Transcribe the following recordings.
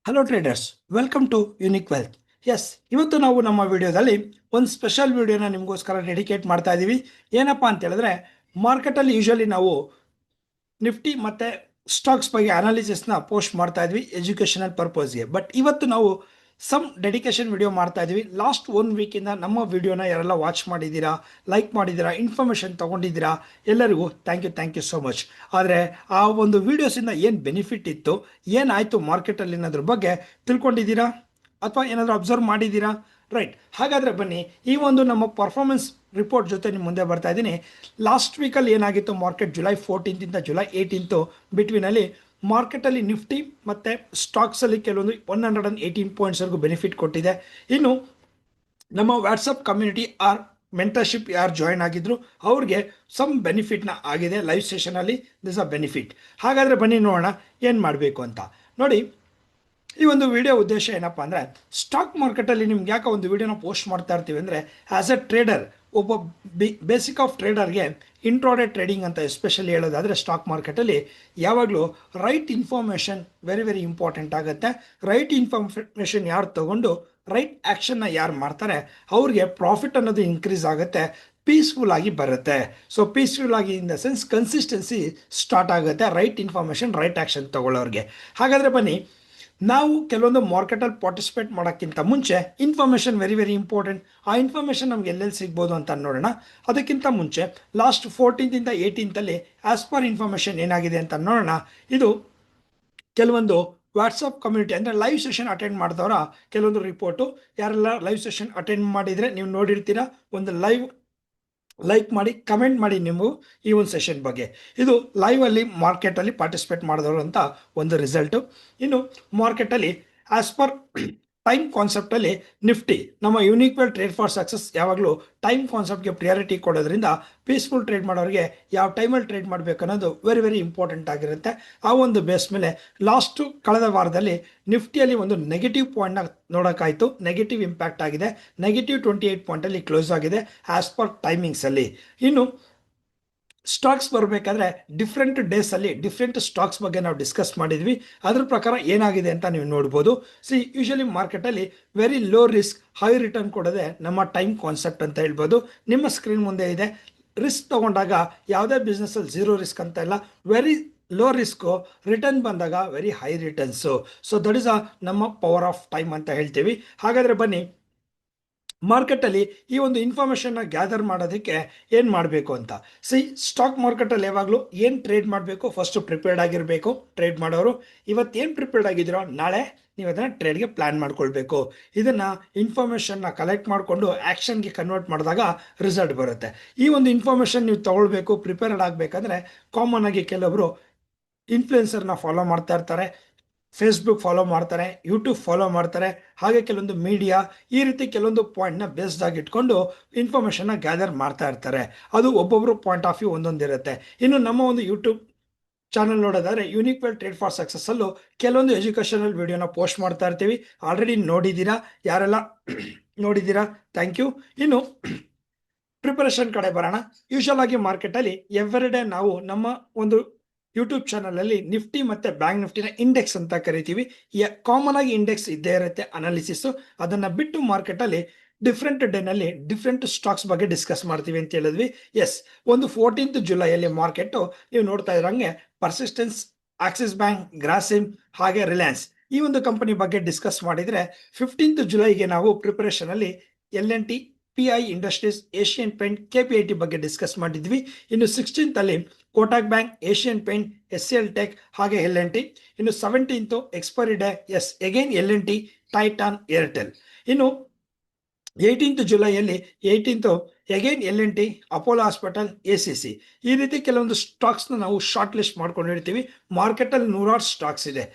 Hello traders, welcome to Unique Wealth. Yes, ಇವತ್ತು ನಾವು ನಮ್ಮ ವಿಡಿಯೋದಲ್ಲಿ ಒಂದು ಸ್ಪೆಷಲ್ ವಿಡಿಯೋನ ನಿಮಗೋಸ್ಕರ ಡೆಡಿಕೇಟ್ ಮಾಡ್ತಾ ಇದ್ದೀವಿ. ಏನಪ್ಪ ಅಂತ ಹೇಳಿದ್ರೆ, ಮಾರ್ಕೆಟಲ್ಲಿ ಯೂಶಲಿ ನಾವು ನಿಫ್ಟಿ ಮತ್ತು ಸ್ಟಾಕ್ಸ್ ಬಗ್ಗೆ ಅನಾಲಿಸಿಸ್ನ ಪೋಸ್ಟ್ ಮಾಡ್ತಾ ಇದ್ವಿ ಎಜುಕೇಷನಲ್ ಪರ್ಪಸ್ಗೆ. ಬಟ್ ಇವತ್ತು ನಾವು ಡೆಡಿಕೇಶನ್ ವಿಡಿಯೋ ಮಾಡ್ತಾ ಇದ್ವಿ. ಲಾಸ್ಟ್ 1 ವೀಕಿಂದ ನಮ್ಮ ವಿಡಿಯೋನ ಯಾರೆಲ್ಲ ವಾಚ್ ಮಾಡಿದ್ದೀರಾ, ಲೈಕ್ ಮಾಡಿದ್ದೀರಾ, ಇನ್ಫಾರ್ಮೇಷನ್ ತೊಗೊಂಡಿದ್ದೀರಾ, ಎಲ್ಲರಿಗೂ ಥ್ಯಾಂಕ್ ಯು ಸೋ ಮಚ್. ಆದರೆ ಆ ಒಂದು ವಿಡಿಯೋಸಿಂದ ಏನು ಬೆನಿಫಿಟ್ ಇತ್ತು, ಏನಾಯಿತು ಮಾರ್ಕೆಟಲ್ಲಿ ಅನ್ನೋದ್ರ ಬಗ್ಗೆ ತಿಳ್ಕೊಂಡಿದ್ದೀರಾ ಅಥವಾ ಏನಾದರೂ ಅಬ್ಸರ್ವ್ ಮಾಡಿದ್ದೀರಾ? ರೈಟ್. ಹಾಗಾದರೆ ಬನ್ನಿ, ಈ ಒಂದು ನಮ್ಮ ಪರ್ಫಾರ್ಮೆನ್ಸ್ ರಿಪೋರ್ಟ್ ಜೊತೆ ನಿಮ್ಮ ಮುಂದೆ ಬರ್ತಾ ಇದ್ದೀನಿ. ಲಾಸ್ಟ್ ವೀಕಲ್ಲಿ ಏನಾಗಿತ್ತು ಮಾರ್ಕೆಟ್, ಜುಲೈ 14 ಜುಲೈ 18 ಬಿಟ್ವೀನಲ್ಲಿ ಮಾರ್ಕೆಟಲ್ಲಿ ನಿಫ್ಟಿ ಮತ್ತು ಸ್ಟಾಕ್ಸಲ್ಲಿ ಕೆಲವೊಂದು 118 ಪಾಯಿಂಟ್ಸ್ವರೆಗೂ ಬೆನಿಫಿಟ್ ಕೊಟ್ಟಿದೆ. ಇನ್ನು ನಮ್ಮ ವಾಟ್ಸಪ್ ಕಮ್ಯುನಿಟಿ ಮೆಂಟರ್ಶಿಪ್ ಯಾರು ಜಾಯ್ನ್ ಆಗಿದ್ರು ಅವ್ರಿಗೆ ಬೆನಿಫಿಟ್ನ ಆಗಿದೆ ಲೈವ್ ಸೆಷನಲ್ಲಿ. This a benefit. ಹಾಗಾದರೆ ಬನ್ನಿ ನೋಡೋಣ ಏನು ಮಾಡಬೇಕು ಅಂತ. ನೋಡಿ, ಈ ಒಂದು ವಿಡಿಯೋ ಉದ್ದೇಶ ಏನಪ್ಪ ಅಂದರೆ, ಸ್ಟಾಕ್ ಮಾರ್ಕೆಟಲ್ಲಿ ನಿಮ್ಗೆ ಯಾಕೆ ಒಂದು ವಿಡಿಯೋನ ಪೋಸ್ಟ್ ಮಾಡ್ತಾ ಇರ್ತೀವಿ ಅಂದರೆ, ಆ್ಯಸ್ ಎ ಟ್ರೇಡರ್, ಒಬ್ಬ ಬೇಸಿಕ್ ಆಫ್ ಟ್ರೇಡರ್ಗೆ ಇಂಟ್ರಾಡೇ ಟ್ರೇಡಿಂಗ್ ಅಂತ ಎಸ್ಪೆಷಲಿ ಹೇಳೋದಾದರೆ ಸ್ಟಾಕ್ ಮಾರ್ಕೆಟಲ್ಲಿ ಯಾವಾಗಲೂ ರೈಟ್ ಇನ್ಫಾರ್ಮೇಷನ್ ವೆರಿ ಇಂಪಾರ್ಟೆಂಟ್ ಆಗುತ್ತೆ. ರೈಟ್ ಇನ್ಫಾರ್ಮೇಷನ್ ಯಾರು ತಗೊಂಡು ರೈಟ್ ಆ್ಯಕ್ಷನ್ನ ಯಾರು ಮಾಡ್ತಾರೆ ಅವ್ರಿಗೆ ಪ್ರಾಫಿಟ್ ಅನ್ನೋದು ಇನ್ಕ್ರೀಸ್ ಆಗುತ್ತೆ, ಪೀಸ್ಫುಲ್ ಆಗಿ ಬರುತ್ತೆ. ಸೊ ಪೀಸ್ಫುಲ್ ಆಗಿ in the sense consistency start ಆಗುತ್ತೆ ರೈಟ್ ಇನ್ಫಾರ್ಮೇಷನ್ ರೈಟ್ ಆ್ಯಕ್ಷನ್ ತಗೊಳ್ಳೋರಿಗೆ. ಹಾಗಾದರೆ ಬನ್ನಿ, ನಾವು ಕೆಲವೊಂದು ಮಾರ್ಕೆಟಲ್ಲಿ ಪಾರ್ಟಿಸಿಪೇಟ್ ಮಾಡೋಕ್ಕಿಂತ ಮುಂಚೆ ಇನ್ಫಾರ್ಮೇಷನ್ ವೆರಿ ಇಂಪಾರ್ಟೆಂಟ್. ಆ ಇನ್ಫಾರ್ಮೇಷನ್ ನಮ್ಗೆ ಎಲ್ಲೆಲ್ಲಿ ಸಿಗ್ಬೋದು ಅಂತ ನೋಡೋಣ. ಅದಕ್ಕಿಂತ ಮುಂಚೆ ಲಾಸ್ಟ್ 14 18 ಆಸ್ ಪರ್ ಇನ್ಫಾರ್ಮೇಷನ್ ಏನಾಗಿದೆ ಅಂತ ನೋಡೋಣ. ಇದು ಕೆಲವೊಂದು ವಾಟ್ಸಪ್ ಕಮ್ಯುನಿಟಿ ಅಂದರೆ ಲೈವ್ ಸೆಷನ್ ಅಟೆಂಡ್ ಮಾಡಿದವರ ಕೆಲವೊಂದು ರಿಪೋರ್ಟು. ಯಾರೆಲ್ಲ ಲೈವ್ ಸೆಷನ್ ಅಟೆಂಡ್ ಮಾಡಿದರೆ ನೀವು ನೋಡಿರ್ತೀರ, ಒಂದು ಲೈಕ್ ಮಾಡಿ ಕಮೆಂಟ್ ಮಾಡಿ ನೀವು ಈ ಒಂದು ಸೆಷನ್ ಬಗ್ಗೆ. ಇದು ಲೈವಲ್ಲಿ ಮಾರ್ಕೆಟಲ್ಲಿ ಪಾರ್ಟಿಸಿಪೇಟ್ ಮಾಡಿದವರು ಅಂತ ಒಂದು ರಿಸಲ್ಟು. ಇನ್ನು ಮಾರ್ಕೆಟಲ್ಲಿ ಆಸ್ ಪರ್ ಟೈಮ್ ಕಾನ್ಸೆಪ್ಟಲ್ಲಿ ನಿಫ್ಟಿ, ನಮ್ಮ unique wealth trade for success ಯಾವಾಗಲೂ ಟೈಮ್ ಕಾನ್ಸೆಪ್ಟ್ಗೆ ಪ್ರಿಯಾರಿಟಿ ಕೊಡೋದ್ರಿಂದ ಪೀಸ್ಫುಲ್ ಟ್ರೇಡ್ ಮಾಡೋರಿಗೆ ಯಾವ ಟೈಮಲ್ಲಿ ಟ್ರೇಡ್ ಮಾಡಬೇಕು ಅನ್ನೋದು ವೆರಿ ಇಂಪಾರ್ಟೆಂಟ್ ಆಗಿರುತ್ತೆ. ಆ ಒಂದು ಬೇಸ್ ಮೇಲೆ ಕಳೆದ ವಾರದಲ್ಲಿ ನಿಫ್ಟಿಯಲ್ಲಿ ಒಂದು ನೆಗೆಟಿವ್ ಪಾಯಿಂಟ್ನ ನೋಡೋಕ್ಕಾಯಿತು. ನೆಗೆಟಿವ್ ಇಂಪ್ಯಾಕ್ಟ್ ಆಗಿದೆ. ನೆಗೆಟಿವ್ 28 ಪಾಯಿಂಟಲ್ಲಿ ಕ್ಲೋಸ್ ಆಗಿದೆ ಆಸ್ ಪರ್ ಟೈಮಿಂಗ್ಸಲ್ಲಿ. ಇನ್ನು ಸ್ಟಾಕ್ಸ್ ಬರಬೇಕಾದ್ರೆ ಡಿಫ್ರೆಂಟ್ ಡೇಸಲ್ಲಿ ಡಿಫ್ರೆಂಟ್ ಸ್ಟಾಕ್ಸ್ ಬಗ್ಗೆ ನಾವು ಡಿಸ್ಕಸ್ ಮಾಡಿದ್ವಿ. ಅದ್ರ ಪ್ರಕಾರ ಏನಾಗಿದೆ ಅಂತ ನೀವು ನೋಡ್ಬೋದು. ಯೂಶಲಿ ಮಾರ್ಕೆಟಲ್ಲಿ very low risk high return ಕೊಡೋದೆ ನಮ್ಮ ಟೈಮ್ ಕಾನ್ಸೆಪ್ಟ್ ಅಂತ ಹೇಳ್ಬೋದು. ನಿಮ್ಮ ಸ್ಕ್ರೀನ್ ಮುಂದೆ ಇದೆ. ರಿಸ್ಕ್ ತೊಗೊಂಡಾಗ ಯಾವುದೇ ಬಿಸ್ನೆಸ್ಸಲ್ಲಿ ಝೀರೋ ರಿಸ್ಕ್ ಅಂತ ಇಲ್ಲ, ವೆರಿ ಲೋ ರಿಸ್ಕು, ರಿಟರ್ನ್ ಬಂದಾಗ very high returns. So that is ನಮ್ಮ ಪವರ್ ಆಫ್ ಟೈಮ್ ಅಂತ ಹೇಳ್ತೀವಿ. ಹಾಗಾದರೆ ಬನ್ನಿ, ಮಾರ್ಕೆಟಲ್ಲಿ ಈ ಒಂದು ಇನ್ಫಾರ್ಮೇಷನ್ನ ಗ್ಯಾದರ್ ಮಾಡೋದಕ್ಕೆ ಏನು ಮಾಡಬೇಕು ಅಂತ. ಸ್ಟಾಕ್ ಮಾರ್ಕೆಟಲ್ಲಿ ಯಾವಾಗಲೂ ಏನು ಟ್ರೇಡ್ ಮಾಡಬೇಕು, ಫಸ್ಟು ಪ್ರಿಪೇರ್ಡ್ ಆಗಿರಬೇಕು. ಟ್ರೇಡ್ ಮಾಡೋರು ಇವತ್ತೇನು ಪ್ರಿಪೇರ್ಡ್ ಆಗಿದ್ದೀರೋ ನಾಳೆ ನೀವು ಅದನ್ನು ಟ್ರೇಡ್ಗೆ ಪ್ಲ್ಯಾನ್ ಮಾಡ್ಕೊಳ್ಬೇಕು. ಇದನ್ನು ಇನ್ಫಾರ್ಮೇಷನ್ನ ಕಲೆಕ್ಟ್ ಮಾಡಿಕೊಂಡು ಆ್ಯಕ್ಷನ್ಗೆ ಕನ್ವರ್ಟ್ ಮಾಡಿದಾಗ ರಿಸಲ್ಟ್ ಬರುತ್ತೆ. ಈ ಒಂದು ಇನ್ಫಾರ್ಮೇಷನ್ ನೀವು ತೊಗೊಳ್ಬೇಕು, ಪ್ರಿಪೇರ್ಡ್ ಆಗಬೇಕಂದ್ರೆ ಕಾಮನ್ ಆಗಿ ಕೆಲವೊಬ್ಬರು ಇನ್ಫ್ಲುಯೆನ್ಸರ್ನ ಫಾಲೋ ಮಾಡ್ತಾ ಇರ್ತಾರೆ, ಫೇಸ್ಬುಕ್ ಫಾಲೋ ಮಾಡ್ತಾರೆ, ಯೂಟ್ಯೂಬ್ ಫಾಲೋ ಮಾಡ್ತಾರೆ, ಹಾಗೆ ಕೆಲವೊಂದು ಮೀಡಿಯಾ, ಈ ರೀತಿ ಕೆಲವೊಂದು ಪಾಯಿಂಟ್ನ ಬೇಸ್ಡ್ ಆಗಿ ಇಟ್ಕೊಂಡು ಇನ್ಫಾರ್ಮೇಷನ್ನ ಗ್ಯಾದರ್ ಮಾಡ್ತಾ ಇರ್ತಾರೆ. ಅದು ಒಬ್ಬೊಬ್ಬರು ಪಾಯಿಂಟ್ ಆಫ್ ವ್ಯೂ ಒಂದೊಂದಿರುತ್ತೆ. ಇನ್ನು ನಮ್ಮ ಒಂದು ಯೂಟ್ಯೂಬ್ ಚಾನಲ್ ನೋಡೋದಾದ್ರೆ ಯುನಿಕ್ ವೆಲ್ತ್ ಟ್ರೇಡ್ ಫಾರ್ ಸಕ್ಸಸ್ಸಲ್ಲೂ ಕೆಲವೊಂದು ಎಜುಕೇಷನಲ್ ವಿಡಿಯೋನ ಪೋಸ್ಟ್ ಮಾಡ್ತಾ ಇರ್ತೀವಿ. ಆಲ್ರೆಡಿ ನೋಡಿದ್ದೀರಾ, ಯಾರೆಲ್ಲ ನೋಡಿದ್ದೀರಾ ಥ್ಯಾಂಕ್ ಯು. ಇನ್ನು ಪ್ರಿಪರೇಷನ್ ಕಡೆ ಬರೋಣ. ಯೂಶಲ್ ಆಗಿ ಮಾರ್ಕೆಟಲ್ಲಿ ಎವ್ರಿ ಡೇ ನಾವು ನಮ್ಮ ಒಂದು ಯೂಟ್ಯೂಬ್ ಚಾನಲಲ್ಲಿ ನಿಫ್ಟಿ ಮತ್ತು ಬ್ಯಾಂಕ್ ನಿಫ್ಟಿನ ಇಂಡೆಕ್ಸ್ ಅಂತ ಕರಿತೀವಿ. ಕಾಮನ್ ಆಗಿ ಇಂಡೆಕ್ಸ್ ಇದ್ದೇ ಇರುತ್ತೆ, ಅನಾಲಿಸಿಸು. ಅದನ್ನು ಬಿಟ್ಟು ಮಾರ್ಕೆಟಲ್ಲಿ ಡಿಫ್ರೆಂಟ್ ಡೇನಲ್ಲಿ ಡಿಫ್ರೆಂಟ್ ಸ್ಟಾಕ್ಸ್ ಬಗ್ಗೆ ಡಿಸ್ಕಸ್ ಮಾಡ್ತೀವಿ ಅಂತ ಹೇಳಿದ್ವಿ. ಎಸ್, ಒಂದು 14 ಜುಲೈಯಲ್ಲಿ ಮಾರ್ಕೆಟು ನೀವು ನೋಡ್ತಾ ಇರೋಂಗೆ ಪರ್ಸಿಸ್ಟೆನ್ಸ್, ಆಕ್ಸಿಸ್ ಬ್ಯಾಂಕ್, ಗ್ರಾಸಿಮ್ ಹಾಗೆ ರಿಲಯನ್ಸ್ ಈ ಒಂದು ಕಂಪನಿ ಬಗ್ಗೆ ಡಿಸ್ಕಸ್ ಮಾಡಿದರೆ, 15 ಜುಲೈಗೆ ನಾವು ಪ್ರಿಪರೇಷನಲ್ಲಿ LNT, PI industries, Asian paint, KPIT ಬಗ್ಗೆ ಡಿಸ್ಕಸ್ ಮಾಡಿದ್ವಿ. ಇನ್ನು 16th Kotak bank, Asian paint, SCL tech ಹಾಗೆ LNT. ಇನ್ನು 17th expiry day, again LNT, Titan, Airtel. ಇನ್ನು 18th ಜುಲೈಯಲ್ಲಿ 18th again LNT, Apollo hospital, ACC. ಈ ರೀತಿ ಕೆಲವೊಂದು ಸ್ಟಾಕ್ಸ್ನ ನಾವು ಶಾರ್ಟ್ ಲಿಸ್ಟ್ ಮಾಡ್ಕೊಂಡಿರ್ತೀವಿ. ಮಾರ್ಕೆಟಲ್ಲಿ 100 ಸ್ಟಾಕ್ಸ್ ಇದೆ.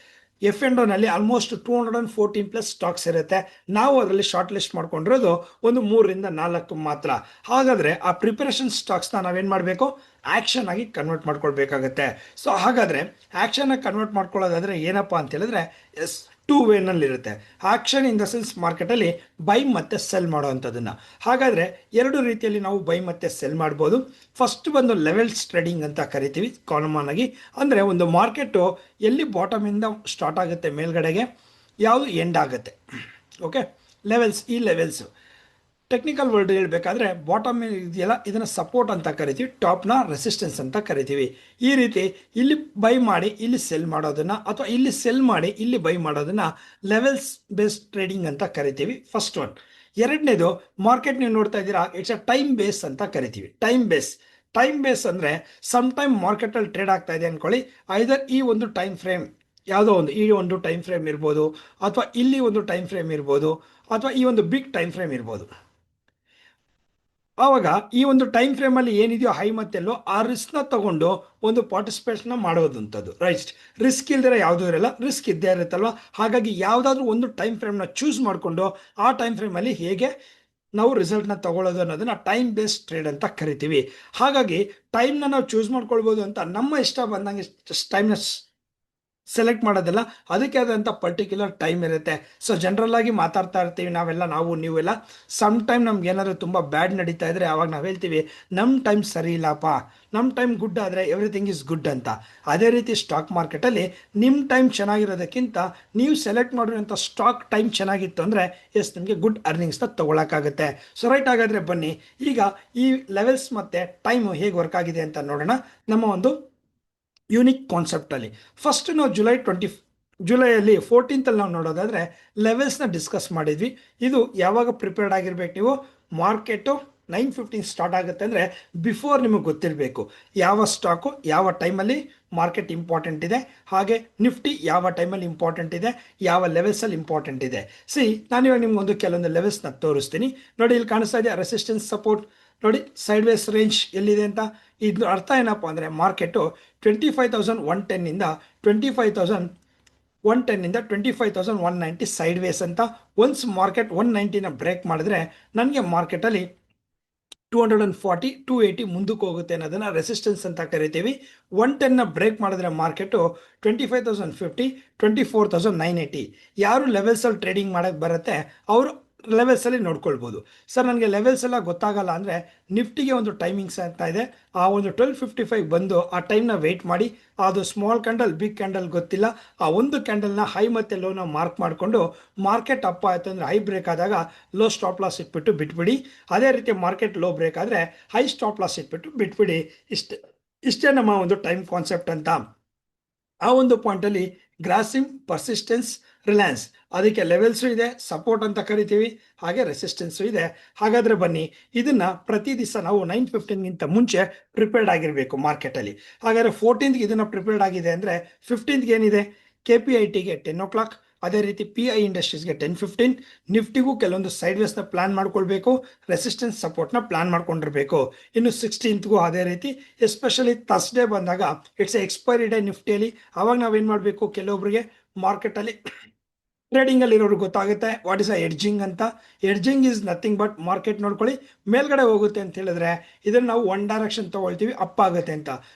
F&Oನಲ್ಲಿ ಆಲ್ಮೋಸ್ಟ್ 214+ ಸ್ಟಾಕ್ಸ್ ಇರುತ್ತೆ. ನಾವು ಅದರಲ್ಲಿ ಶಾರ್ಟ್ ಲಿಸ್ಟ್ ಮಾಡ್ಕೊಂಡಿರೋದು ಒಂದು 3ರಿಂದ 4 ಮಾತ್ರ. ಹಾಗಾದರೆ ಆ ಪ್ರಿಪರೇಷನ್ ಸ್ಟಾಕ್ಸ್ನ ನಾವೇನು ಮಾಡಬೇಕು, ಆ್ಯಕ್ಷನ್ ಆಗಿ ಕನ್ವರ್ಟ್ ಮಾಡ್ಕೊಳ್ಬೇಕಾಗತ್ತೆ. ಸೊ ಹಾಗಾದರೆ ಆ್ಯಕ್ಷನ್ನ ಕನ್ವರ್ಟ್ ಮಾಡ್ಕೊಳ್ಳೋದಾದರೆ ಏನಪ್ಪ ಅಂತ ಹೇಳಿದ್ರೆ, 2 ವೇನಲ್ಲಿರುತ್ತೆ. ಆ್ಯಕ್ಷನ್ ಇನ್ ದ ಸೆನ್ಸ್ ಮಾರ್ಕೆಟಲ್ಲಿ ಬೈ ಮತ್ತು ಸೆಲ್ ಮಾಡೋವಂಥದ್ದನ್ನು. ಹಾಗಾದರೆ 2 ರೀತಿಯಲ್ಲಿ ನಾವು ಬೈ ಮತ್ತು ಸೆಲ್ ಮಾಡ್ಬೋದು. ಫಸ್ಟ್ ಬಂದು ಲೆವೆಲ್ಸ್ ಟ್ರೇಡಿಂಗ್ ಅಂತ ಕರಿತೀವಿ ಕಾಮನ್ ಆಗಿ. ಅಂದರೆ ಒಂದು ಮಾರ್ಕೆಟು ಎಲ್ಲಿ ಬಾಟಮಿಂದ ಸ್ಟಾರ್ಟ್ ಆಗುತ್ತೆ ಮೇಲ್ಗಡೆಗೆ, ಯಾವುದು ಎಂಡ್ ಆಗುತ್ತೆ. ಓಕೆ, ಲೆವೆಲ್ಸ್, ಈ ಲೆವೆಲ್ಸು ಟೆಕ್ನಿಕಲ್ ವರ್ಡ್ ಹೇಳಬೇಕಾದ್ರೆ ಬಾಟಮ್ ಇದೆಯಲ್ಲ ಇದನ್ನು ಸಪೋರ್ಟ್ ಅಂತ ಕರಿತೀವಿ, ಟಾಪ್ನ ರೆಸಿಸ್ಟೆನ್ಸ್ ಅಂತ ಕರಿತೀವಿ. ಈ ರೀತಿ ಇಲ್ಲಿ ಬೈ ಮಾಡಿ ಇಲ್ಲಿ ಸೆಲ್ ಮಾಡೋದನ್ನು ಅಥವಾ ಇಲ್ಲಿ ಸೆಲ್ ಮಾಡಿ ಇಲ್ಲಿ ಬೈ ಮಾಡೋದನ್ನು ಲೆವೆಲ್ಸ್ ಬೇಸ್ಡ್ ಟ್ರೇಡಿಂಗ್ ಅಂತ ಕರಿತೀವಿ. First one. ಎರಡನೇದು ಮಾರ್ಕೆಟ್ ನೀವು ನೋಡ್ತಾ ಇದ್ದೀರಾ, ಇಟ್ಸ್ ಅ ಟೈಮ್ ಬೇಸ್ ಅಂತ ಕರಿತೀವಿ. ಟೈಮ್ ಬೇಸ್ ಅಂದರೆ ಸಮ್ ಟೈಮ್ ಮಾರ್ಕೆಟಲ್ಲಿ ಟ್ರೇಡ್ ಆಗ್ತಾ ಇದೆ ಅಂದ್ಕೊಳ್ಳಿ, ಐದರ್ ಈ ಒಂದು ಟೈಮ್ ಫ್ರೇಮ್ ಯಾವುದೋ ಒಂದು ಈ ಒಂದು ಟೈಮ್ ಫ್ರೇಮ್ ಇರ್ಬೋದು, ಅಥವಾ ಇಲ್ಲಿ ಒಂದು ಟೈಮ್ ಫ್ರೇಮ್ ಇರ್ಬೋದು, ಅಥವಾ ಈ ಒಂದು ಬಿಗ್ ಟೈಮ್ ಫ್ರೇಮ್ ಇರ್ಬೋದು. ಆವಾಗ ಈ ಒಂದು ಟೈಮ್ ಫ್ರೇಮಲ್ಲಿ ಏನಿದೆಯೋ ಹೈ ಮತ್ತೆಲ್ಲೋ ಆ ರಿಸ್ಕ್ನ ತಗೊಂಡು ಒಂದು ಪಾರ್ಟಿಸಿಪೇಷನ್ನ ಮಾಡೋದಂಥದ್ದು. ರೈಟ್, ರಿಸ್ಕ್ ಇಲ್ದಿರ ಯಾವುದೂ ಇರಲ್ಲ, ರಿಸ್ಕ್ ಇದ್ದೇ ಇರುತ್ತಲ್ವ. ಹಾಗಾಗಿ ಯಾವುದಾದ್ರೂ ಒಂದು ಟೈಮ್ ಫ್ರೇಮ್ನ ಚೂಸ್ ಮಾಡಿಕೊಂಡು ಆ ಟೈಮ್ ಫ್ರೇಮಲ್ಲಿ ಹೇಗೆ ನಾವು ರಿಸಲ್ಟ್ನ ತಗೊಳ್ಳೋದು ಅನ್ನೋದನ್ನ ಟೈಮ್ ಬೇಸ್ಡ್ ಟ್ರೇಡ್ ಅಂತ ಕರಿತೀವಿ. ಹಾಗಾಗಿ ಟೈಮ್ನ ನಾವು ಚೂಸ್ ಮಾಡ್ಕೊಳ್ಬೋದು ಅಂತ ನಮ್ಮ ಇಷ್ಟ ಬಂದಂಗೆ ಟೈಮ್ನ ಸೆಲೆಕ್ಟ್ ಮಾಡೋದಿಲ್ಲ, ಅದಕ್ಕೆ ಆದಂಥ ಪರ್ಟಿಕ್ಯುಲರ್ ಟೈಮ್ ಇರುತ್ತೆ. ಸೊ ಜನರಲ್ ಆಗಿ ಮಾತಾಡ್ತಾ ಇರ್ತೀವಿ ನಾವೆಲ್ಲ, ನೀವೆಲ್ಲ. ಸಮ್ ಟೈಮ್ ನಮ್ಗೆ ಏನಾದ್ರು ತುಂಬ ಬ್ಯಾಡ್ ನಡೀತಾ ಇದ್ರೆ ಅವಾಗ ನಾವು ಹೇಳ್ತೀವಿ ನಮ್ಮ ಟೈಮ್ ಸರಿ ಇಲ್ಲಪ್ಪ, ನಮ್ಮ ಟೈಮ್ ಗುಡ್ ಆದರೆ ಎವ್ರಿಥಿಂಗ್ ಇಸ್ ಗುಡ್ ಅಂತ. ಅದೇ ರೀತಿ ಸ್ಟಾಕ್ ಮಾರ್ಕೆಟಲ್ಲಿ ನಿಮ್ಮ ಟೈಮ್ ಚೆನ್ನಾಗಿರೋದಕ್ಕಿಂತ ನೀವು ಸೆಲೆಕ್ಟ್ ಮಾಡಿರೋಂಥ ಸ್ಟಾಕ್ ಟೈಮ್ ಚೆನ್ನಾಗಿತ್ತು ಅಂದರೆ ನಿಮಗೆ ಗುಡ್ ಅರ್ನಿಂಗ್ಸ್ನ ತೊಗೊಳಕ್ಕಾಗುತ್ತೆ. ಸೊ ರೈಟ್, ಹಾಗಾದರೆ ಬನ್ನಿ ಈಗ ಈ ಲೆವೆಲ್ಸ್ ಮತ್ತು ಟೈಮು ಹೇಗೆ ವರ್ಕ್ ಆಗಿದೆ ಅಂತ ನೋಡೋಣ ನಮ್ಮ ಒಂದು ಯೂನಿಕ್ ಕಾನ್ಸೆಪ್ಟಲ್ಲಿ. ಫಸ್ಟ್ ನಾವು ಜುಲೈಯಲ್ಲಿ 14th ನಾವು ನೋಡೋದಾದರೆ ಲೆವೆಲ್ಸ್ನ ಡಿಸ್ಕಸ್ ಮಾಡಿದ್ವಿ. ಇದು ಯಾವಾಗ ಪ್ರಿಪೇರ್ಡ್ ಆಗಿರ್ಬೇಕು ನೀವು, ಮಾರ್ಕೆಟು 9:15 ಸ್ಟಾರ್ಟ್ ಆಗುತ್ತೆ ಅಂದರೆ ಬಿಫೋರ್ ನಿಮಗೆ ಗೊತ್ತಿರಬೇಕು ಯಾವ ಸ್ಟಾಕು ಯಾವ ಟೈಮಲ್ಲಿ ಮಾರ್ಕೆಟ್ ಇಂಪಾರ್ಟೆಂಟ್ ಇದೆ, ಹಾಗೆ ನಿಫ್ಟಿ ಯಾವ ಟೈಮಲ್ಲಿ ಇಂಪಾರ್ಟೆಂಟ್ ಇದೆ, ಯಾವ ಲೆವೆಲ್ಸಲ್ಲಿ ಇಂಪಾರ್ಟೆಂಟ್ ಇದೆ. ನಾನಿವಾಗ ನಿಮ್ಗೊಂದು ಕೆಲವೊಂದು ಲೆವೆಲ್ಸ್ನ ತೋರಿಸ್ತೀನಿ ನೋಡಿ. ಇಲ್ಲಿ ಕಾಣಿಸ್ತಾ ಇದೆ ರೆಸಿಸ್ಟೆನ್ಸ್, ಸಪೋರ್ಟ್ ನೋಡಿ, ಸೈಡ್ ವೇಸ್ ರೇಂಜ್ ಎಲ್ಲಿದೆ ಅಂತ. ಇದು ಅರ್ಥ ಏನಪ್ಪ ಅಂದರೆ ಮಾರ್ಕೆಟು 25,110 25,110 25,190 ಸೈಡ್ ವೇಸ್ ಅಂತ. ಒನ್ಸ್ ಮಾರ್ಕೆಟ್ 190ನ ಬ್ರೇಕ್ ಮಾಡಿದ್ರೆ ನನಗೆ ಮಾರ್ಕೆಟಲ್ಲಿ 240 280 ಮುಂದಕ್ಕೆ ಹೋಗುತ್ತೆ ಅನ್ನೋದನ್ನು ರೆಸಿಸ್ಟೆನ್ಸ್ ಅಂತ ಕರಿತೀವಿ. 110ನ ಬ್ರೇಕ್ ಮಾಡಿದ್ರೆ ಮಾರ್ಕೆಟು 25,050 24,980. ಯಾರು ಲೆವೆಲ್ಸಲ್ಲಿ ಟ್ರೇಡಿಂಗ್ ಮಾಡೋಕ್ಕೆ ಬರುತ್ತೆ ಅವರು ಲೆವೆಲ್ಸಲ್ಲಿ ನೋಡ್ಕೊಳ್ಬೋದು. ಸರ್ ನನಗೆ ಲೆವೆಲ್ಸ್ ಎಲ್ಲ ಗೊತ್ತಾಗಲ್ಲ ಅಂದರೆ ನಿಫ್ಟಿಗೆ ಒಂದು ಟೈಮಿಂಗ್ಸ್ ಅಂತ ಇದೆ, ಆ ಒಂದು 12:55 ಬಂದು ಆ ಟೈಮ್ನ ವೆಯ್ಟ್ ಮಾಡಿ, ಅದು ಸ್ಮಾಲ್ ಕ್ಯಾಂಡಲ್ ಬಿಗ್ ಕ್ಯಾಂಡಲ್ ಗೊತ್ತಿಲ್ಲ, ಆ ಒಂದು ಕ್ಯಾಂಡಲ್ನ ಹೈ ಮತ್ತು ಲೋನ ಮಾರ್ಕ್ ಮಾಡಿಕೊಂಡು ಮಾರ್ಕೆಟ್ ಅಪ್ ಆಯಿತು ಅಂದರೆ ಹೈ ಬ್ರೇಕ್ ಆದಾಗ ಲೋ ಸ್ಟಾಪ್ ಲಾಸ್ ಇಟ್ಬಿಟ್ಟು ಬಿಟ್ಬಿಡಿ. ಅದೇ ರೀತಿ ಮಾರ್ಕೆಟ್ ಲೋ ಬ್ರೇಕ್ ಆದರೆ ಹೈ ಸ್ಟಾಪ್ ಲಾಸ್ ಇಟ್ಬಿಟ್ಟು ಬಿಟ್ಬಿಡಿ. ಇಷ್ಟೇ ನಮ್ಮ ಒಂದು ಟೈಮ್ ಕಾನ್ಸೆಪ್ಟ್ ಅಂತ. ಆ ಒಂದು ಪಾಯಿಂಟಲ್ಲಿ ಗ್ರಾಸಿಮ್, ಪರ್ಸಿಸ್ಟೆನ್ಸ್, ರಿಲಯನ್ಸ್, ಅದಕ್ಕೆ ಲೆವೆಲ್ಸು ಇದೆ, ಸಪೋರ್ಟ್ ಅಂತ ಕರಿತೀವಿ, ಹಾಗೆ ರೆಸಿಸ್ಟೆನ್ಸು ಇದೆ. ಹಾಗಾದರೆ ಬನ್ನಿ ಇದನ್ನು ಪ್ರತಿ ದಿವಸ ನಾವು 9:15ಗಿಂತ ಮುಂಚೆ ಪ್ರಿಪೇರ್ಡ್ ಆಗಿರಬೇಕು ಮಾರ್ಕೆಟಲ್ಲಿ. ಹಾಗಾದರೆ 14th ಇದನ್ನು ಪ್ರಿಪೇರ್ಡ್ ಆಗಿದೆ ಅಂದರೆ 15th ಏನಿದೆ, KPITಗೆ 10 o'clock, ಅದೇ ರೀತಿ PI ಇಂಡಸ್ಟ್ರೀಸ್ಗೆ 10:15. ನಿಫ್ಟಿಗೂ ಕೆಲವೊಂದು ಸೈಡ್ ವೇಸ್ನ ಪ್ಲಾನ್ ಮಾಡ್ಕೊಳ್ಬೇಕು, ರೆಸಿಸ್ಟೆನ್ಸ್ ಸಪೋರ್ಟ್ನ ಪ್ಲಾನ್ ಮಾಡ್ಕೊಂಡಿರಬೇಕು. ಇನ್ನು 16th ಅದೇ ರೀತಿ, ಎಸ್ಪೆಷಲಿ ಥರ್ಸ್ಡೇ ಬಂದಾಗ ಇಟ್ಸ್ ಎಕ್ಸ್ಪೈರಿ ಡೇ ನಿಫ್ಟಿಯಲ್ಲಿ. ಆವಾಗ ನಾವೇನು ಮಾಡಬೇಕು, ಕೆಲವೊಬ್ಬರಿಗೆ ಮಾರ್ಕೆಟಲ್ಲಿ ಟ್ರೇಡಿಂಗಲ್ಲಿ ಇರೋರು ಗೊತ್ತಾಗುತ್ತೆ ವಾಟ್ ಇಸ್ ಅ ಎಡ್ಜಿಂಗ್ ಅಂತ. Edging is nothing but market ನೋಡ್ಕೊಳ್ಳಿ ಮೇಲ್ಗಡೆ ಹೋಗುತ್ತೆ ಅಂತ ಹೇಳಿದ್ರೆ ಇದನ್ನು ನಾವು ಒನ್ ಡೈರೆಕ್ಷನ್ ತೊಗೊಳ್ತೀವಿ, ಅಪ್ ಆಗುತ್ತೆ ಅಂತ.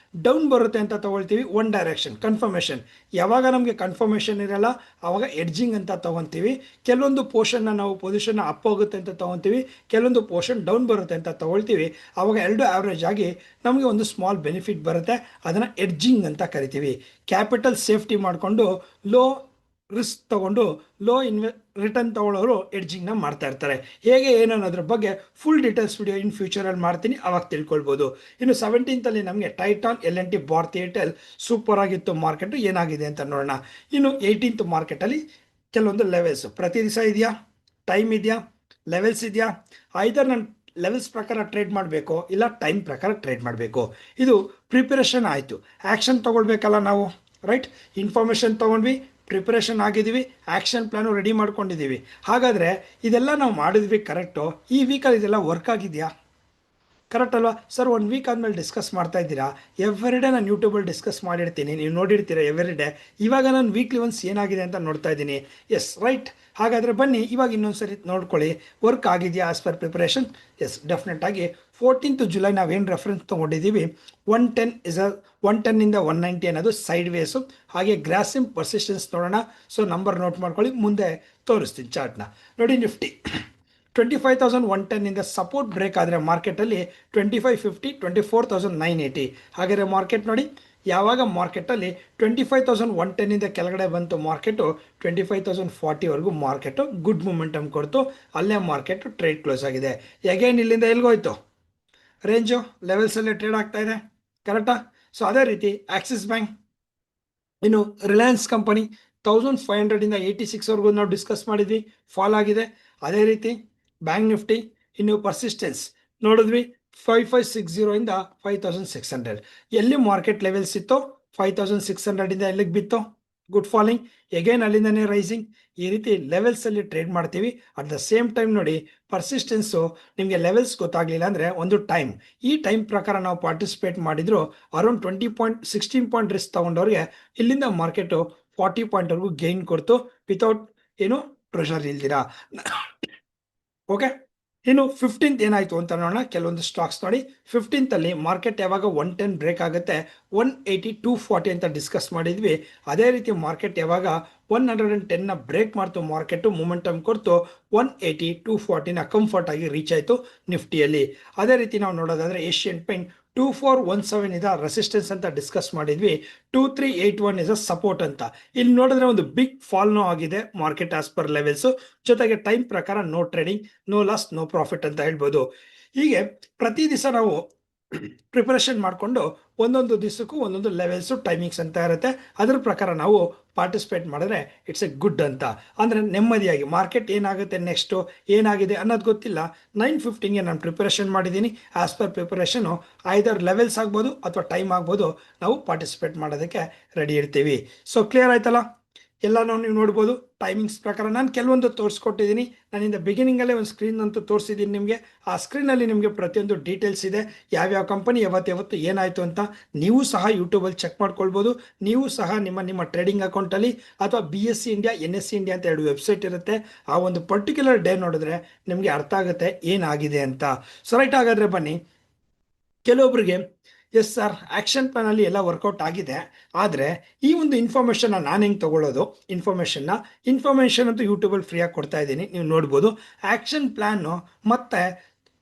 ಡೌನ್ ಬರುತ್ತೆ ಅಂತ ತೊಗೊಳ್ತೀವಿ, ಒನ್ ಡೈರೆಕ್ಷನ್ ಕನ್ಫರ್ಮೇಷನ್. ಯಾವಾಗ ನಮಗೆ ಕನ್ಫರ್ಮೇಷನ್ ಇರಲ್ಲ ಆವಾಗ ಎಡ್ಜಿಂಗ್ ಅಂತ ತೊಗೊತೀವಿ. ಕೆಲವೊಂದು ಪೋರ್ಷನ್ನ ನಾವು ಪೊಸಿಷನ್ನ ಅಪ್ ಹೋಗುತ್ತೆ ಅಂತ ತೊಗೊತೀವಿ, ಕೆಲವೊಂದು ಪೋರ್ಷನ್ ಡೌನ್ ಬರುತ್ತೆ ಅಂತ ತೊಗೊಳ್ತೀವಿ. ಆವಾಗ ಎರಡು ಆವ್ರೇಜ್ ಆಗಿ ನಮಗೆ ಒಂದು ಸ್ಮಾಲ್ ಬೆನಿಫಿಟ್ ಬರುತ್ತೆ, ಅದನ್ನು ಎಡ್ಜಿಂಗ್ ಅಂತ ಕರಿತೀವಿ. ಕ್ಯಾಪಿಟಲ್ ಸೇಫ್ಟಿ ಮಾಡಿಕೊಂಡು ಲೋ ರಿಸ್ಕ್ ತೊಗೊಂಡು ಲೋ ರಿಟರ್ನ್ ತೊಗೊಳ್ಳೋರು ಎಡ್ಜಿಂಗ್ನ ಮಾಡ್ತಾ ಇರ್ತಾರೆ. ಹೇಗೆ ಏನು ಅನ್ನೋದ್ರ ಬಗ್ಗೆ ಫುಲ್ ಡೀಟೇಲ್ಸ್ ವಿಡಿಯೋ ಇನ್ ಫ್ಯೂಚರಲ್ಲಿ ಮಾಡ್ತೀನಿ, ಅವಾಗ ತಿಳ್ಕೊಳ್ಬೋದು. ಇನ್ನು 17th ನಮಗೆ Titan, L&T, Bharti Airtel super ಆಗಿತ್ತು ಮಾರ್ಕೆಟು, ಏನಾಗಿದೆ ಅಂತ ನೋಡೋಣ. ಇನ್ನು 18th ಮಾರ್ಕೆಟಲ್ಲಿ ಕೆಲವೊಂದು ಲೆವೆಲ್ಸು ಪ್ರತಿ ದಿವಸ ಇದೆಯಾ, ಟೈಮ್ ಇದೆಯಾ, ಲೆವೆಲ್ಸ್ ಇದೆಯಾ, ಐದರ್ ನಾನು ಲೆವೆಲ್ಸ್ ಪ್ರಕಾರ ಟ್ರೇಡ್ ಮಾಡಬೇಕು ಇಲ್ಲ ಟೈಮ್ ಪ್ರಕಾರ ಟ್ರೇಡ್ ಮಾಡಬೇಕು. ಇದು ಪ್ರಿಪರೇಷನ್ ಆಯಿತು, ಆ್ಯಕ್ಷನ್ ತೊಗೊಳ್ಬೇಕಲ್ಲ ನಾವು. ರೈಟ್, ಇನ್ಫಾರ್ಮೇಷನ್ ತೊಗೊಂಡ್ವಿ, ಪ್ರಿಪ್ರೇಷನ್ ಆಗಿದ್ದೀವಿ, ಆ್ಯಕ್ಷನ್ ಪ್ಲ್ಯಾನು ರೆಡಿ ಮಾಡ್ಕೊಂಡಿದ್ದೀವಿ. ಹಾಗಾದರೆ ಇದೆಲ್ಲ ನಾವು ಮಾಡಿದ್ವಿ ಕರೆಕ್ಟು. ಈ ವೀಕಲ್ಲಿ ಇದೆಲ್ಲ ವರ್ಕ್ ಆಗಿದೆಯಾ, ಕರೆಕ್ಟ್ ಅಲ್ವಾ ಸರ್? 1 ವೀಕ್ ಆದಮೇಲೆ ಡಿಸ್ಕಸ್ ಮಾಡ್ತಾ ಇದ್ದೀರಾ. ಎವ್ರಿ ಡೇ ನಾನು ಯೂಟ್ಯೂಬಲ್ಲಿ ಡಿಸ್ಕಸ್ ಮಾಡಿರ್ತೀನಿ, ನೀವು ನೋಡಿರ್ತೀರ ಎವ್ರಿ ಡೇ. ಇವಾಗ ನಾನು ವೀಕ್ಲಿ ಒನ್ಸ್ ಏನಾಗಿದೆ ಅಂತ ನೋಡ್ತಾ ಇದ್ದೀನಿ. ಎಸ್ ರೈಟ್, ಹಾಗಾದರೆ ಬನ್ನಿ ಇವಾಗ ಇನ್ನೊಂದು ಸರಿ ನೋಡ್ಕೊಳ್ಳಿ ವರ್ಕ್ ಆಗಿದೆಯಾ ಆಸ್ ಪರ್ ಪ್ರಿಪ್ರೇಷನ್. ಎಸ್ ಡೆಫಿನೆಟಾಗಿ 14th ಜುಲೈ ನಾವೇನು ರೆಫರೆನ್ಸ್ ತೊಗೊಂಡಿದ್ದೀವಿ 110 190 ಅನ್ನೋದು ಸೈಡ್ ವೇಸು. ಹಾಗೆ ಗ್ರಾಸಿಮ್ ಪರ್ಸಿಸ್ಟೆನ್ಸ್ ನೋಡೋಣ. ಸೊ ನಂಬರ್ ನೋಟ್ ಮಾಡ್ಕೊಳ್ಳಿ, ಮುಂದೆ ತೋರಿಸ್ತೀನಿ ಚಾರ್ಟ್ನ. ನೋಡಿ ನಿಫ್ಟಿ 25,110 ಸಪೋರ್ಟ್ ಬ್ರೇಕ್ ಆದರೆ ಮಾರ್ಕೆಟಲ್ಲಿ 2550 24,980. ಹಾಗಾದರೆ ಮಾರ್ಕೆಟ್ ನೋಡಿ ಯಾವಾಗ ಮಾರ್ಕೆಟಲ್ಲಿ 25,110 ಕೆಳಗಡೆ ಬಂತು ಮಾರ್ಕೆಟು 25,040ವರೆಗೂ ಮಾರ್ಕೆಟು ಗುಡ್ ಮೊಮೆಂಟಮ್ ಕೊಡ್ತು. ಅಲ್ಲೇ ಮಾರ್ಕೆಟು ಟ್ರೇಡ್ ಕ್ಲೋಸ್ ಆಗಿದೆ. ಎಗೇನ್ ಇಲ್ಲಿಂದ ಎಲ್ಗೋಯ್ತು, ರೇಂಜು ಲೆವೆಲ್ಸಲ್ಲಿ ಟ್ರೇಡ್ ಆಗ್ತಾ ಇದೆ, ಕರೆಕ್ಟಾ? ಸೊ ಅದೇ ರೀತಿ ಆಕ್ಸಿಸ್ ಬ್ಯಾಂಕ್, ಇನ್ನು ರಿಲಯನ್ಸ್ ಕಂಪನಿ 1500ಇಂದ 86ವರೆಗೂ ನಾವು ಡಿಸ್ಕಸ್ ಮಾಡಿದ್ವಿ, ಫಾಲ್ ಆಗಿದೆ. ಅದೇ ರೀತಿ ಬ್ಯಾಂಕ್ ನಿಫ್ಟಿ, ಇನ್ನು ಪರ್ಸಿಸ್ಟೆನ್ಸ್ ನೋಡಿದ್ವಿ 5560ಇಂದ 5600. ಎಲ್ಲಿ ಮಾರ್ಕೆಟ್ ಲೆವೆಲ್ಸ್ ಇತ್ತು 5600ಇಂದ ಎಲ್ಲಿಗೆ ಬಿತ್ತು, ಗುಡ್ ಫಾಲಿಂಗ್, ಎಗೇನ್ ಅಲ್ಲಿಂದನೇ ರೈಸಿಂಗ್. ಈ ರೀತಿ ಲೆವೆಲ್ಸಲ್ಲಿ ಟ್ರೇಡ್ ಮಾಡ್ತೀವಿ. ಅಟ್ ದ ಸೇಮ್ ಟೈಮ್ ನೋಡಿ, ಪರ್ಸಿಸ್ಟೆನ್ಸು ನಿಮಗೆ ಲೆವೆಲ್ಸ್ ಗೊತ್ತಾಗಲಿಲ್ಲ ಅಂದರೆ ಒಂದು ಟೈಮ್, ಈ ಟೈಮ್ ಪ್ರಕಾರ ನಾವು ಪಾರ್ಟಿಸಿಪೇಟ್ ಮಾಡಿದ್ರು ಅರೌಂಡ್ 16 ಪಾಯಿಂಟ್ ರಿಸ್ಕ್ ತಗೊಂಡವ್ರಿಗೆ ಇಲ್ಲಿಂದ ಮಾರ್ಕೆಟು 40 ಪಾಯಿಂಟ್ವರೆಗೂ ಗೇನ್ ಕೊಡ್ತು, ವಿತೌಟ್ ಏನು ಪ್ರೆಷರ್ ಇಲ್ದಿರಾ. ಓಕೆ, ಇನ್ನು 15th ಏನಾಯ್ತು ಅಂತ ನೋಡೋಣ. ಕೆಲವೊಂದು ಸ್ಟಾಕ್ಸ್ ನೋಡಿ, 15th ಅಲ್ಲಿ ಮಾರ್ಕೆಟ್ ಯಾವಾಗ 110 ಬ್ರೇಕ್ ಆಗುತ್ತೆ 180 240 ಅಂತ ಡಿಸ್ಕಸ್ ಮಾಡಿದ್ವಿ. ಅದೇ ರೀತಿ ಮಾರ್ಕೆಟ್ ಯಾವಾಗ 110ನ ಬ್ರೇಕ್ ಮಾಡ್ತು, ಮಾರ್ಕೆಟ್ ಮೊಮೆಂಟಮ್ ಕೊಡ್ತು 180 240ನ ಕಂಫರ್ಟ್ ಆಗಿ ರೀಚ್ ಆಯಿತು ನಿಫ್ಟಿಯಲ್ಲಿ. ಅದೇ ರೀತಿ ನಾವು ನೋಡೋದಾದ್ರೆ ಏಷ್ಯನ್ ಪೇಂಟ್ 2417 ಇದ ರೆಸಿಸ್ಟೆನ್ಸ್ ಅಂತ ಡಿಸ್ಕಸ್ ಮಾಡಿದ್ವಿ, 2381 ಇಸ್ ಅ ಸಪೋರ್ಟ್ ಅಂತ. ಇಲ್ಲಿ ನೋಡಿದ್ರೆ ಒಂದು ಬಿಗ್ ಫಾಲ್ನೂ ಆಗಿದೆ ಮಾರ್ಕೆಟ್ ಆಸ್ ಪರ್ ಲೆವೆಲ್ಸ್, ಜೊತೆಗೆ ಟೈಮ್ ಪ್ರಕಾರ no trading, no loss, no profit ಅಂತ ಹೇಳ್ಬೋದು. ಹೀಗೆ ಪ್ರತಿ ದಿವಸ ನಾವು ಪ್ರಿಪರೇಷನ್ ಮಾಡಿಕೊಂಡು ಒಂದೊಂದು ದಿವಸಕ್ಕೂ ಒಂದೊಂದು ಲೆವೆಲ್ಸು ಟೈಮಿಂಗ್ಸ್ ಅಂತ ಇರುತ್ತೆ, ಅದ್ರ ಪ್ರಕಾರ ನಾವು ಪಾರ್ಟಿಸಿಪೇಟ್ ಮಾಡಿದ್ರೆ ಇಟ್ಸ್ ಎ ಗುಡ್ ಅಂತ. ಅಂದರೆ ನೆಮ್ಮದಿಯಾಗಿ ಮಾರ್ಕೆಟ್ ಏನಾಗುತ್ತೆ ನೆಕ್ಸ್ಟು ಏನಾಗಿದೆ ಅನ್ನೋದು ಗೊತ್ತಿಲ್ಲ. 9:15ಗೆ ನಾನು ಪ್ರಿಪರೇಷನ್ ಮಾಡಿದ್ದೀನಿ. ಆಸ್ ಪರ್ ಪ್ರಿಪರೇಷನು ಐದರ್ ಲೆವೆಲ್ಸ್ ಆಗ್ಬೋದು ಅಥವಾ ಟೈಮ್ ಆಗ್ಬೋದು, ನಾವು ಪಾರ್ಟಿಸಿಪೇಟ್ ಮಾಡೋದಕ್ಕೆ ರೆಡಿ ಇರ್ತೀವಿ. ಸೊ ಕ್ಲಿಯರ್ ಆಯ್ತಲ್ಲ, ಎಲ್ಲನೂ ನೀವು ನೋಡ್ಬೋದು ಟೈಮಿಂಗ್ಸ್ ಪ್ರಕಾರ. ನಾನು ಕೆಲವೊಂದು ತೋರಿಸ್ಕೊಟ್ಟಿದ್ದೀನಿ, ನಾನಿಂದ ಬಿಗಿನಿಂಗಲ್ಲೇ ಒಂದು ಸ್ಕ್ರೀನ್ ಅಂತೂ ತೋರಿಸಿದ್ದೀನಿ ನಿಮಗೆ. ಆ ಸ್ಕ್ರೀನಲ್ಲಿ ನಿಮಗೆ ಪ್ರತಿಯೊಂದು ಡೀಟೇಲ್ಸ್ ಇದೆ, ಯಾವ್ಯಾವ ಕಂಪನಿ ಯಾವತ್ತು ಏನಾಯಿತು ಅಂತ. ನೀವು ಸಹ ಯೂಟ್ಯೂಬಲ್ಲಿ ಚೆಕ್ ಮಾಡ್ಕೊಳ್ಬೋದು. ನೀವು ಸಹ ನಿಮ್ಮ ಟ್ರೇಡಿಂಗ್ ಅಕೌಂಟಲ್ಲಿ ಅಥವಾ BSE ಇಂಡಿಯಾ NSE ಇಂಡಿಯಾ ಅಂತ 2 ವೆಬ್ಸೈಟ್ ಇರುತ್ತೆ, ಆ ಒಂದು ಪರ್ಟಿಕ್ಯುಲರ್ ಡೇ ನೋಡಿದ್ರೆ ನಿಮಗೆ ಅರ್ಥ ಆಗುತ್ತೆ ಏನಾಗಿದೆ ಅಂತ. ಸೊ ರೈಟ್, ಹಾಗಾದರೆ ಬನ್ನಿ. ಕೆಲವೊಬ್ಬರಿಗೆ ಎಸ್ ಸರ್, ಆ್ಯಕ್ಷನ್ ಪ್ಲಾನಲ್ಲಿ ಎಲ್ಲ ವರ್ಕೌಟ್ ಆಗಿದೆ, ಆದರೆ ಈ ಒಂದು ಇನ್ಫಾರ್ಮೇಷನ್ನ ನಾನು ಹೆಂಗೆ ತೊಗೊಳ್ಳೋದು? ಇನ್ಫಾರ್ಮೇಷನ್ ಅಂತೂ ಯೂಟ್ಯೂಬಲ್ಲಿ ಫ್ರೀಯಾಗಿ ಕೊಡ್ತಾ ಇದ್ದೀನಿ, ನೀವು ನೋಡ್ಬೋದು. ಆ್ಯಕ್ಷನ್ ಪ್ಲ್ಯಾನು ಮತ್ತು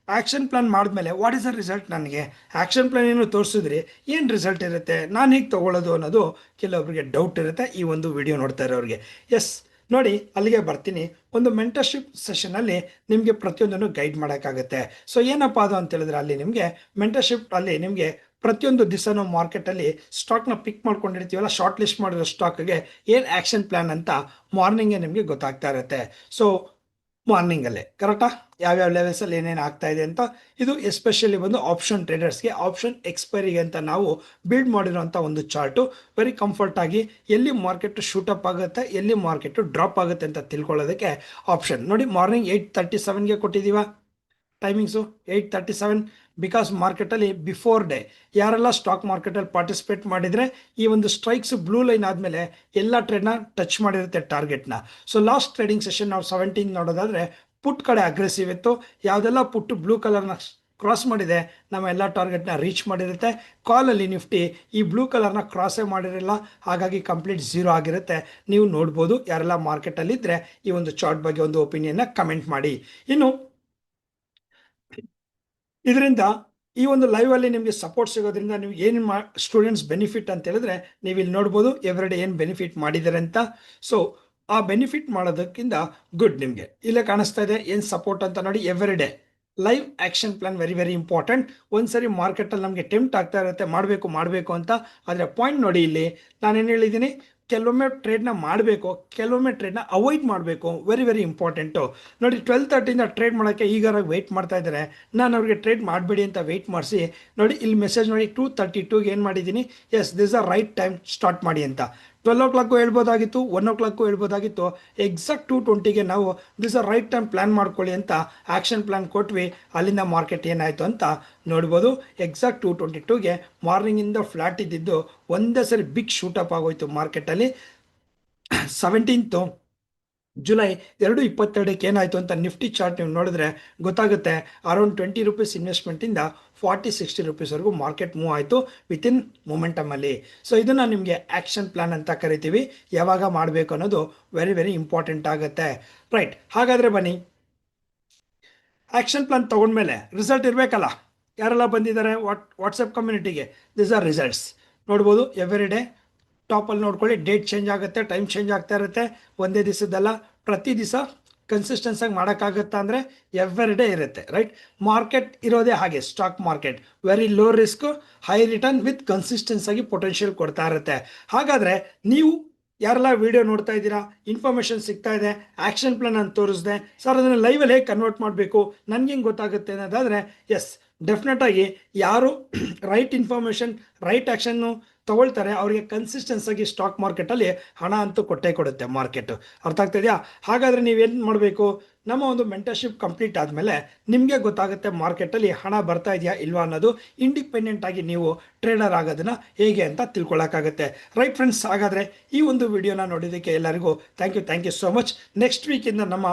ಆ್ಯಕ್ಷನ್ ಪ್ಲಾನ್ ಮಾಡಿದ್ಮೇಲೆ ವಾಟ್ ಇಸ್ ದ ರಿಸಲ್ಟ್? ನನಗೆ ಆ್ಯಕ್ಷನ್ ಪ್ಲಾನ್ ಏನು ತೋರಿಸಿದ್ರಿ, ಏನು ರಿಸಲ್ಟ್ ಇರುತ್ತೆ, ನಾನು ಹೇಗೆ ತೊಗೊಳ್ಳೋದು ಅನ್ನೋದು ಕೆಲವೊಬ್ಬರಿಗೆ ಡೌಟ್ ಇರುತ್ತೆ ಈ ಒಂದು ವಿಡಿಯೋ ನೋಡ್ತಾ ಇರೋರಿಗೆ. ಎಸ್ ನೋಡಿ, ಅಲ್ಲಿಗೆ ಬರ್ತೀನಿ. ಒಂದು ಮೆಂಟರ್ಶಿಪ್ ಸೆಷನಲ್ಲಿ ನಿಮಗೆ ಪ್ರತಿಯೊಂದನ್ನು ಗೈಡ್ ಮಾಡೋಕ್ಕಾಗುತ್ತೆ. ಸೊ ಏನಪ್ಪ ಅದು ಅಂತ ಹೇಳಿದ್ರೆ, ಅಲ್ಲಿ ನಿಮಗೆ ಮೆಂಟರ್ಶಿಪ್ ಅಲ್ಲಿ ನಿಮಗೆ ಪ್ರತಿಯೊಂದು ದಿವಸನೂ ಮಾರ್ಕೆಟಲ್ಲಿ ಸ್ಟಾಕ್ನ ಪಿಕ್ ಮಾಡ್ಕೊಂಡಿರ್ತೀವಲ್ಲ, ಶಾರ್ಟ್ ಲಿಸ್ಟ್ ಮಾಡಿರೋ ಸ್ಟಾಕ್ಗೆ ಏನು ಆ್ಯಕ್ಷನ್ ಪ್ಲಾನ್ ಅಂತ ಮಾರ್ನಿಂಗೇ ನಿಮಗೆ ಗೊತ್ತಾಗ್ತಾ ಇರುತ್ತೆ. ಸೊ ಮಾರ್ನಿಂಗಲ್ಲೇ ಕರೆಕ್ಟಾ ಯಾವ್ಯಾವ ಲೆವೆಲ್ಸಲ್ಲಿ ಏನೇನು ಆಗ್ತಾ ಇದೆ ಅಂತ. ಇದು ಎಸ್ಪೆಷಲಿ ಬಂದು ಆಪ್ಷನ್ ಟ್ರೇಡರ್ಸ್ಗೆ, ಆಪ್ಷನ್ ಎಕ್ಸ್ಪೈರಿಗೆ ಅಂತ ನಾವು ಬಿಲ್ಡ್ ಮಾಡಿರೋಂಥ ಒಂದು ಚಾರ್ಟು. ವೆರಿ ಕಂಫರ್ಟ್ ಆಗಿ ಎಲ್ಲಿ ಮಾರ್ಕೆಟ್ ಶೂಟಪ್ ಆಗುತ್ತೆ, ಎಲ್ಲಿ ಮಾರ್ಕೆಟ್ ಡ್ರಾಪ್ ಆಗುತ್ತೆ ಅಂತ ತಿಳ್ಕೊಳ್ಳೋದಕ್ಕೆ ಆಪ್ಷನ್ ನೋಡಿ. ಮಾರ್ನಿಂಗ್ 8:37ಗೆ ಕೊಟ್ಟಿದ್ದೀವ ಟೈಮಿಂಗ್ಸು, 8:37, ಬಿಕಾಸ್ ಮಾರ್ಕೆಟಲ್ಲಿ ಬಿಫೋರ್ ಡೇ ಯಾರೆಲ್ಲ ಸ್ಟಾಕ್ ಮಾರ್ಕೆಟಲ್ಲಿ ಪಾರ್ಟಿಸಿಪೇಟ್ ಮಾಡಿದರೆ ಈ ಒಂದು ಸ್ಟ್ರೈಕ್ಸ್ ಬ್ಲೂ ಲೈನ್ ಆದಮೇಲೆ ಎಲ್ಲ ಟ್ರೇಡ್ನ ಟಚ್ ಮಾಡಿರುತ್ತೆ ಟಾರ್ಗೆಟ್ನ. ಸೊ ಲಾಸ್ಟ್ ಟ್ರೇಡಿಂಗ್ ಸೆಷನ್ ನಾವು 17 ನೋಡೋದಾದರೆ ಪುಟ್ ಕಡೆ ಅಗ್ರೆಸಿವ್ ಇತ್ತು. ಯಾವುದೆಲ್ಲ ಪುಟ್ಟು ಬ್ಲೂ ಕಲರ್ನ ಕ್ರಾಸ್ ಮಾಡಿದೆ ನಮ್ಮ ಎಲ್ಲ ಟಾರ್ಗೆಟ್ನ ರೀಚ್ ಮಾಡಿರುತ್ತೆ. ಕಾಲಲ್ಲಿ ನಿಫ್ಟಿ ಈ ಬ್ಲೂ ಕಲರ್ನ ಕ್ರಾಸೇ ಮಾಡಿರಲ್ಲ, ಹಾಗಾಗಿ ಕಂಪ್ಲೀಟ್ ಝೀರೋ ಆಗಿರುತ್ತೆ. ನೀವು ನೋಡ್ಬೋದು, ಯಾರೆಲ್ಲ ಮಾರ್ಕೆಟಲ್ಲಿದ್ದರೆ ಈ ಒಂದು ಚಾರ್ಟ್ ಬಗ್ಗೆ ಒಂದು ಒಪಿನಿಯನ್ನ ಕಮೆಂಟ್ ಮಾಡಿ. ಇನ್ನು ಇದರಿಂದ ಈ ಒಂದು ಲೈವಲ್ಲಿ ನಿಮಗೆ ಸಪೋರ್ಟ್ ಸಿಗೋದ್ರಿಂದ ನೀವು ಏನು ಸ್ಟೂಡೆಂಟ್ಸ್ ಬೆನಿಫಿಟ್ ಅಂತ ಹೇಳಿದ್ರೆ ನೀವು ಇಲ್ಲಿ ನೋಡ್ಬೋದು ಎವ್ರಿಡೇ ಏನು ಬೆನಿಫಿಟ್ ಮಾಡಿದ್ದಾರೆ ಅಂತ. ಸೊ ಆ ಬೆನಿಫಿಟ್ ಮಾಡೋದಕ್ಕಿಂತ ಗುಡ್ ನಿಮಗೆ ಇಲ್ಲೇ ಕಾಣಿಸ್ತಾ ಇದೆ ಏನು ಸಪೋರ್ಟ್ ಅಂತ ನೋಡಿ. Everyday live action plan very very important. ಒಂದ್ಸರಿ ಮಾರ್ಕೆಟಲ್ಲಿ ನಮಗೆ ಟೆಂಪ್ಟ್ ಆಗ್ತಾ ಇರುತ್ತೆ ಮಾಡಬೇಕು ಅಂತ, ಆದರೆ ಪಾಯಿಂಟ್ ನೋಡಿ, ಇಲ್ಲಿ ನಾನೇನು ಹೇಳಿದ್ದೀನಿ, ಕೆಲವೊಮ್ಮೆ ಟ್ರೇಡ್ನ ಮಾಡಬೇಕು, ಕೆಲವೊಮ್ಮೆ ಟ್ರೇಡ್ನ ಅವಾಯ್ಡ್ ಮಾಡಬೇಕು. ವೆರಿ ವೆರಿ ಇಂಪಾರ್ಟೆಂಟು ನೋಡಿ. 12:30ಇಂದ ಟ್ರೇಡ್ ಮಾಡೋಕ್ಕೆ ಈಗಾರ ವೆಯ್ಟ್ ಮಾಡ್ತಾ ಇದ್ದಾರೆ. ನಾನು ಅವ್ರಿಗೆ ಟ್ರೇಡ್ ಮಾಡಬೇಡಿ ಅಂತ ವೆಯ್ಟ್ ಮಾಡಿಸಿ ನೋಡಿ, ಇಲ್ಲಿ ಮೆಸೇಜ್ ನೋಡಿ 2:32ಗೆ ಏನು ಮಾಡಿದ್ದೀನಿ, yes this a right time start ಮಾಡಿ ಅಂತ. 12 o'clock ಹೇಳ್ಬೋದಾಗಿತ್ತು, 1 o'clock ಹೇಳ್ಬೋದಾಗಿತ್ತು. ಎಕ್ಸಾಕ್ಟ್ 2:20ಗೆ ನಾವು this a right time plan ಮಾಡ್ಕೊಳ್ಳಿ ಅಂತ ಆ್ಯಕ್ಷನ್ ಪ್ಲ್ಯಾನ್ ಕೊಟ್ವಿ. ಅಲ್ಲಿಂದ ಮಾರ್ಕೆಟ್ ಏನಾಯಿತು ಅಂತ ನೋಡ್ಬೋದು. ಎಕ್ಸಾಕ್ಟ್ 2:22ಗೆ ಮಾರ್ನಿಂಗಿಂದ ಫ್ಲಾಟ್ ಇದ್ದಿದ್ದು ಒಂದೇ ಸರಿ ಬಿಗ್ ಶೂಟಪ್ ಆಗೋಯ್ತು ಮಾರ್ಕೆಟಲ್ಲಿ. 17th ಜುಲೈ 2022ಕ್ಕೆ ಏನಾಯಿತು ಅಂತ ನಿಫ್ಟಿ ಚಾರ್ಟ್ ನೀವು ನೋಡಿದ್ರೆ ಗೊತ್ತಾಗುತ್ತೆ. ಅರೌಂಡ್ 20 ರೂಪೀಸ್ ಇನ್ವೆಸ್ಟ್ಮೆಂಟಿಂದ 40-60 ರೂಪೀಸ್ವರೆಗೂ ಮಾರ್ಕೆಟ್ ಮೂವ್ ಆಯಿತು ವಿತಿನ್ ಮೊಮೆಂಟಮಲ್ಲಿ. ಸೊ ಇದನ್ನು ನಿಮಗೆ ಆ್ಯಕ್ಷನ್ ಪ್ಲಾನ್ ಅಂತ ಕರಿತೀವಿ. ಯಾವಾಗ ಮಾಡಬೇಕು ಅನ್ನೋದು ವೆರಿ ವೆರಿ ಇಂಪಾರ್ಟೆಂಟ್ ಆಗುತ್ತೆ. ರೈಟ್, ಹಾಗಾದರೆ ಬನ್ನಿ, ಆ್ಯಕ್ಷನ್ ಪ್ಲಾನ್ ತೊಗೊಂಡ್ಮೇಲೆ ರಿಸಲ್ಟ್ ಇರಬೇಕಲ್ಲ. ಯಾರೆಲ್ಲ ಬಂದಿದ್ದಾರೆ ವಾಟ್ಸಪ್ ಕಮ್ಯುನಿಟಿಗೆ, ದಿಸ್ ಆರ್ ರಿಸಲ್ಟ್ಸ್. ನೋಡ್ಬೋದು ಎವ್ರಿ ಡೇ ಟಾಪಲ್ಲಿ ನೋಡ್ಕೊಳ್ಳಿ, ಡೇಟ್ ಚೇಂಜ್ ಆಗುತ್ತೆ, ಟೈಮ್ ಚೇಂಜ್ ಆಗ್ತಾ ಇರುತ್ತೆ. ಒಂದೇ ದಿವಸದ್ದಲ್ಲ, ಪ್ರತಿ ದಿವಸ ಕನ್ಸಿಸ್ಟೆನ್ಸ್ ಆಗಿ ಮಾಡೋಕ್ಕಾಗುತ್ತಾ ಅಂದರೆ ಎವ್ರಿ ಡೇ ಇರುತ್ತೆ, ರೈಟ್? ಮಾರ್ಕೆಟ್ ಇರೋದೇ ಹಾಗೆ, stock market very low risk high return with consistence ಆಗಿ ಪೊಟೆನ್ಷಿಯಲ್ ಕೊಡ್ತಾ ಇರುತ್ತೆ. ಹಾಗಾದರೆ ನೀವು ಯಾರೆಲ್ಲ ವಿಡಿಯೋ ನೋಡ್ತಾ ಇದ್ದೀರಾ, ಇನ್ಫಾರ್ಮೇಷನ್ ಸಿಗ್ತಾ ಇದೆ, ಆ್ಯಕ್ಷನ್ ಪ್ಲಾನ್ ಅಂತ ತೋರಿಸಿದೆ, ಸರ್ ಅದನ್ನು ಲೈವಲ್ಲಿ ಹೇಗೆ ಕನ್ವರ್ಟ್ ಮಾಡಬೇಕು, ನನಗೆ ಹೆಂಗೆ ಗೊತ್ತಾಗುತ್ತೆ ಅನ್ನೋದಾದರೆ, ಎಸ್ ಡೆಫಿನೆಟಾಗಿ ಯಾರು ರೈಟ್ ಇನ್ಫಾರ್ಮೇಷನ್ ರೈಟ್ ಆ್ಯಕ್ಷನ್ನು ತಗೊಳ್ತಾರೆ ಅವರಿಗೆ ಕನ್ಸಿಸ್ಟೆನ್ಸ್ ಆಗಿ ಸ್ಟಾಕ್ ಮಾರ್ಕೆಟಲ್ಲಿ ಹಣ ಅಂತೂ ಕೊಟ್ಟೇ ಕೊಡುತ್ತೆ ಮಾರ್ಕೆಟ್. ಅರ್ಥ ಆಗ್ತಾ ಇದೆಯಾ? ಹಾಗಾದರೆ ನೀವೇನು ಮಾಡಬೇಕು, ನಮ್ಮ ಒಂದು ಮೆಂಟರ್ಶಿಪ್ ಕಂಪ್ಲೀಟ್ ಆದಮೇಲೆ ನಿಮಗೆ ಗೊತ್ತಾಗುತ್ತೆ ಮಾರ್ಕೆಟಲ್ಲಿ ಹಣ ಬರ್ತಾ ಇದೆಯಾ ಇಲ್ವಾ ಅನ್ನೋದು. ಇಂಡಿಪೆಂಡೆಂಟ್ ಆಗಿ ನೀವು ಟ್ರೇಡರ್ ಆಗೋದನ್ನು ಹೇಗೆ ಅಂತ ತಿಳ್ಕೊಳ್ಳೋಕ್ಕಾಗುತ್ತೆ, ರೈಟ್ ಫ್ರೆಂಡ್ಸ್? ಹಾಗಾದರೆ ಈ ಒಂದು ವಿಡಿಯೋನ ನೋಡಿದ್ದಕ್ಕೆ ಎಲ್ಲರಿಗೂ thank you so much. Next ವೀಕಿಂದ ನಮ್ಮ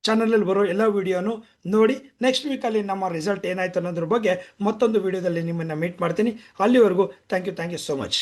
ಚಾನಲಲ್ಲಿ ಬರೋ ಎಲ್ಲ ವಿಡಿಯೋನು ನೋಡಿ, ನೆಕ್ಸ್ಟ್ ವೀಕಲ್ಲಿ ನಮ್ಮ ರಿಸಲ್ಟ್ ಏನಾಯ್ತು ಅನ್ನೋದ್ರ ಬಗ್ಗೆ ಮತ್ತೊಂದು ವಿಡಿಯೋದಲ್ಲಿ ನಿಮ್ಮನ್ನು ಮೀಟ್ ಮಾಡ್ತೀನಿ. ಅಲ್ಲಿವರೆಗೂ ಥ್ಯಾಂಕ್ ಯು ಸೋ ಮಚ್.